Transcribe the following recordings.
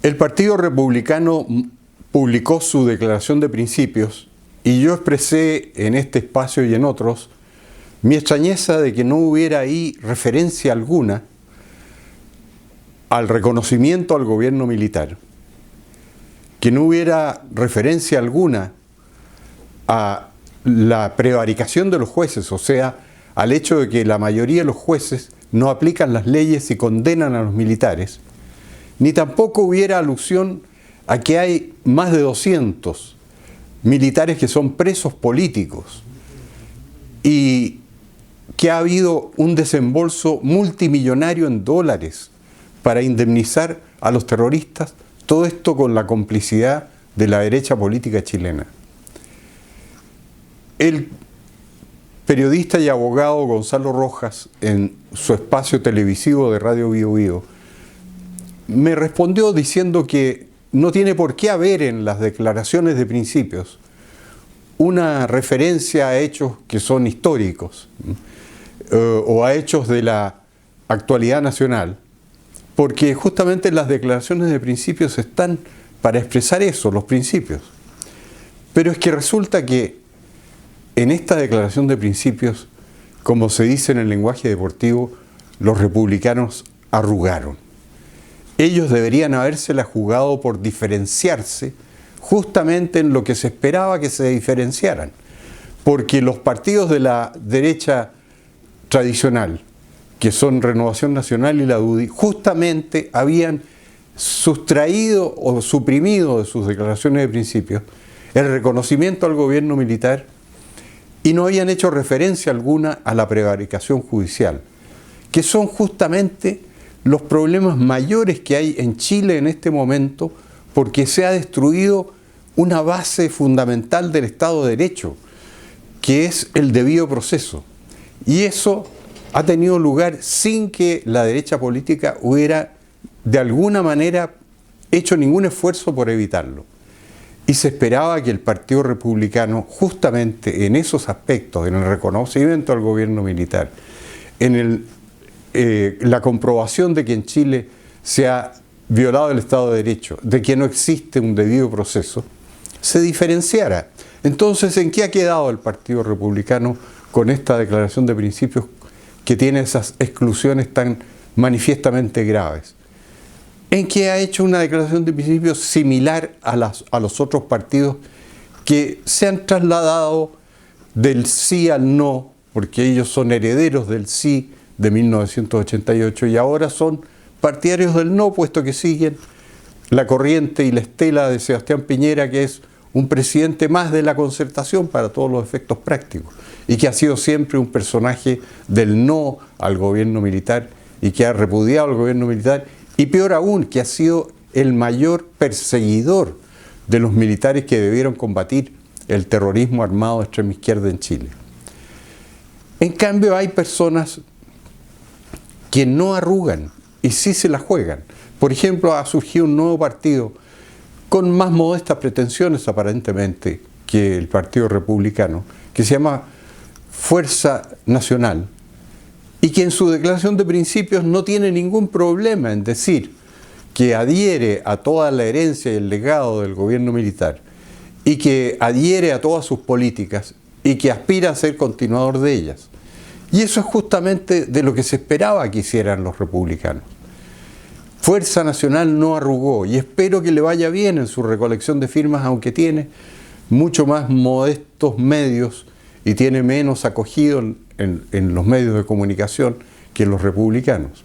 El Partido Republicano publicó su declaración de principios y yo expresé en este espacio y en otros mi extrañeza de que no hubiera ahí referencia alguna al reconocimiento al gobierno militar, que no hubiera referencia alguna a la prevaricación de los jueces, o sea, al hecho de que la mayoría de los jueces no aplican las leyes y condenan a los militares, ni tampoco hubiera alusión a que hay más de 200 militares que son presos políticos y que ha habido un desembolso multimillonario en dólares para indemnizar a los terroristas, todo esto con la complicidad de la derecha política chilena. El periodista y abogado Gonzalo Rojas, en su espacio televisivo de Radio Bio Bio, me respondió diciendo que no tiene por qué haber en las declaraciones de principios una referencia a hechos que son históricos o a hechos de la actualidad nacional, porque justamente las declaraciones de principios están para expresar eso, los principios. Pero es que resulta que en esta declaración de principios, como se dice en el lenguaje deportivo, los republicanos arrugaron. Ellos deberían habérsela jugado por diferenciarse justamente en lo que se esperaba que se diferenciaran, porque los partidos de la derecha tradicional, que son Renovación Nacional y la UDI, justamente habían sustraído o suprimido de sus declaraciones de principios el reconocimiento al gobierno militar y no habían hecho referencia alguna a la prevaricación judicial, que son justamente los problemas mayores que hay en Chile en este momento, porque se ha destruido una base fundamental del Estado de Derecho, que es el debido proceso. Y eso ha tenido lugar sin que la derecha política hubiera de alguna manera hecho ningún esfuerzo por evitarlo. Y se esperaba que el Partido Republicano, justamente en esos aspectos, en el reconocimiento al gobierno militar, en la comprobación de que en Chile se ha violado el Estado de Derecho, de que no existe un debido proceso, se diferenciara. Entonces, ¿en qué ha quedado el Partido Republicano con esta declaración de principios que tiene esas exclusiones tan manifiestamente graves? En que ha hecho una declaración de principios similar a los otros partidos que se han trasladado del sí al no, porque ellos son herederos del sí de 1988 y ahora son partidarios del no, puesto que siguen la corriente y la estela de Sebastián Piñera, que es un presidente más de la concertación para todos los efectos prácticos y que ha sido siempre un personaje del no al gobierno militar y que ha repudiado al gobierno militar y peor aún, que ha sido el mayor perseguidor de los militares que debieron combatir el terrorismo armado de extrema izquierda en Chile. En cambio hay personas que no arrugan y sí se la juegan. Por ejemplo, ha surgido un nuevo partido con más modestas pretensiones aparentemente que el Partido Republicano, que se llama Fuerza Nacional, y que en su declaración de principios no tiene ningún problema en decir que adhiere a toda la herencia y el legado del gobierno militar y que adhiere a todas sus políticas y que aspira a ser continuador de ellas. Y eso es justamente de lo que se esperaba que hicieran los republicanos. Fuerza Nacional no arrugó y espero que le vaya bien en su recolección de firmas, aunque tiene mucho más modestos medios y tiene menos acogido en los medios de comunicación que los republicanos.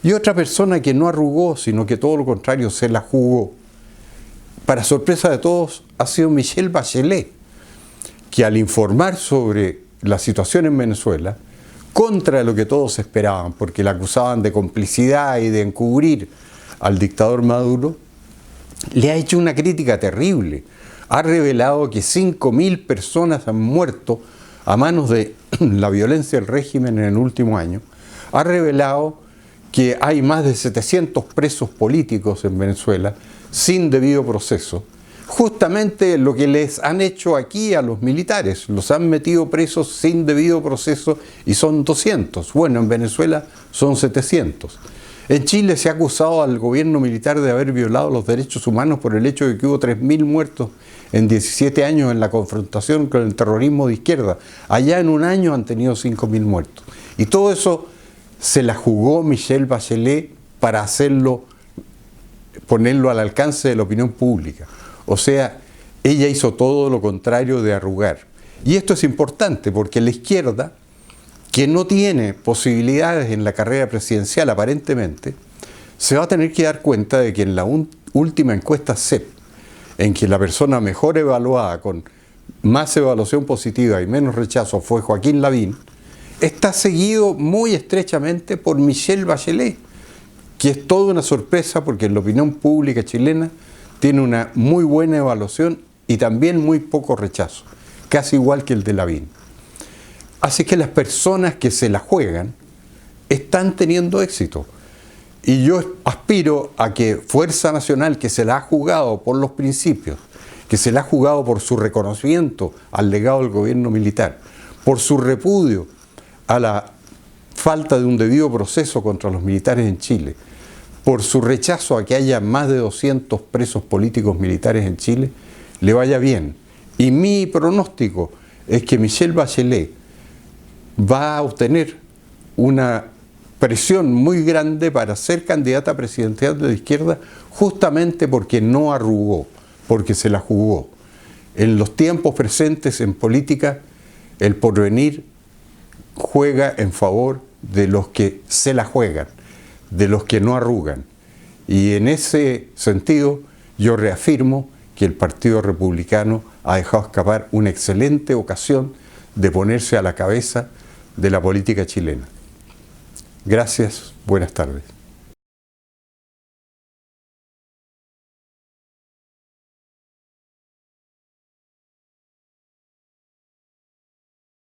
Y otra persona que no arrugó, sino que todo lo contrario, se la jugó, para sorpresa de todos, ha sido Michelle Bachelet, que al informar sobre la situación en Venezuela, contra lo que todos esperaban, porque la acusaban de complicidad y de encubrir al dictador Maduro, le ha hecho una crítica terrible. Ha revelado que 5.000 personas han muerto a manos de la violencia del régimen en el último año. Ha revelado que hay más de 700 presos políticos en Venezuela sin debido proceso. Justamente lo que les han hecho aquí a los militares, los han metido presos sin debido proceso y son 200. Bueno, en Venezuela son 700. En Chile se ha acusado al gobierno militar de haber violado los derechos humanos por el hecho de que hubo 3.000 muertos en 17 años en la confrontación con el terrorismo de izquierda. Allá en un año han tenido 5.000 muertos. Y todo eso se la jugó Michelle Bachelet para hacerlo, ponerlo al alcance de la opinión pública. O sea, ella hizo todo lo contrario de arrugar. Y esto es importante porque la izquierda, que no tiene posibilidades en la carrera presidencial aparentemente, se va a tener que dar cuenta de que en la última encuesta CEP, en que la persona mejor evaluada, con más evaluación positiva y menos rechazo, fue Joaquín Lavín, está seguido muy estrechamente por Michelle Bachelet, que es toda una sorpresa porque en la opinión pública chilena tiene una muy buena evaluación y también muy poco rechazo, casi igual que el de Lavín. Así que las personas que se la juegan están teniendo éxito. Y yo aspiro a que Fuerza Nacional, que se la ha jugado por los principios, que se la ha jugado por su reconocimiento al legado del gobierno militar, por su repudio a la falta de un debido proceso contra los militares en Chile, por su rechazo a que haya más de 200 presos políticos militares en Chile, le vaya bien. Y mi pronóstico es que Michelle Bachelet va a obtener una presión muy grande para ser candidata presidencial de la izquierda, justamente porque no arrugó, porque se la jugó. En los tiempos presentes en política, el porvenir juega en favor de los que se la juegan, de los que no arrugan. Y en ese sentido, yo reafirmo que el Partido Republicano ha dejado escapar una excelente ocasión de ponerse a la cabeza de la política chilena. Gracias, buenas tardes.